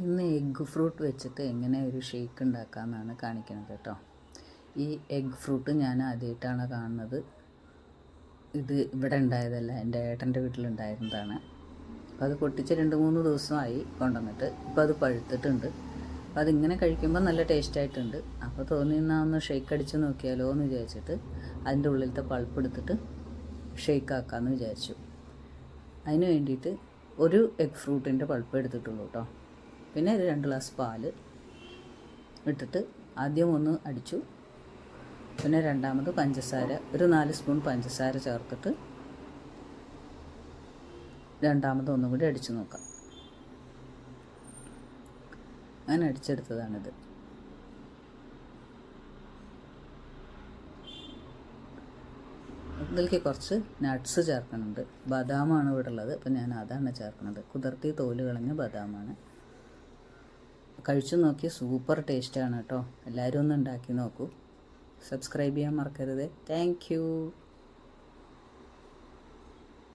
ഇന്ന് egg fruit വെച്ചിട്ട് എങ്ങനെ ഒരു ഷേക്ക് ഉണ്ടാക്കാമെന്നാണ് കാണിക്കുന്നത് കേട്ടോ. ഈ എഗ്ഗ് ഫ്രൂട്ട് ഞാൻ ആദ്യമായിട്ടാണ് കാണുന്നത്. ഇത് ഇവിടെ ഉണ്ടായതല്ല, എൻ്റെ ഏട്ടൻ്റെ വീട്ടിലുണ്ടായിരുന്നതാണ്. അപ്പോൾ അത് പൊട്ടിച്ച് 2-3 ദിവസമായി കൊണ്ടുവന്നിട്ട്. ഇപ്പോൾ അത് പഴുത്തിട്ടുണ്ട്. അപ്പോൾ അതിങ്ങനെ കഴിക്കുമ്പോൾ നല്ല ടേസ്റ്റായിട്ടുണ്ട്. അപ്പോൾ തോന്നി എന്നാൽ ഒന്ന് ഷേക്ക് അടിച്ച് നോക്കിയാലോ എന്ന് വിചാരിച്ചിട്ട് അതിൻ്റെ ഉള്ളിലത്തെ പൾപ്പ് എടുത്തിട്ട് ഷേക്ക് ആക്കാമെന്ന് വിചാരിച്ചു. അതിന് വേണ്ടിയിട്ട് ഒരു എഗ്ഗ് ഫ്രൂട്ടിൻ്റെ പൾപ്പ് എടുത്തിട്ടുള്ളൂ കേട്ടോ. പിന്നെ ഒരു 2 ഗ്ലാസ് പാല് ഇട്ടിട്ട് ആദ്യം ഒന്ന് അടിച്ചു. പിന്നെ രണ്ടാമത് പഞ്ചസാര, ഒരു 4 സ്പൂൺ പഞ്ചസാര ചേർത്തിട്ട് രണ്ടാമത് ഒന്നും കൂടി അടിച്ചു നോക്കാം. അങ്ങനെ അടിച്ചെടുത്തതാണിത്. ഇതിലേക്ക് കുറച്ച് നട്ട്സ് ചേർക്കുന്നുണ്ട്. ബദാമാണ് ഇവിടെ ഉള്ളത്, അപ്പം ഞാൻ അതാണ് ചേർക്കുന്നത്. കുതിർത്തി തോല് കളഞ്ഞ ബദാമാണ്. കഴിച്ചു നോക്കി, സൂപ്പർ ടേസ്റ്റാണ് കേട്ടോ. എല്ലാവരും ഒന്ന് ഉണ്ടാക്കി നോക്കൂ. സബ്സ്ക്രൈബ് ചെയ്യാൻ മറക്കരുത്. Thank you.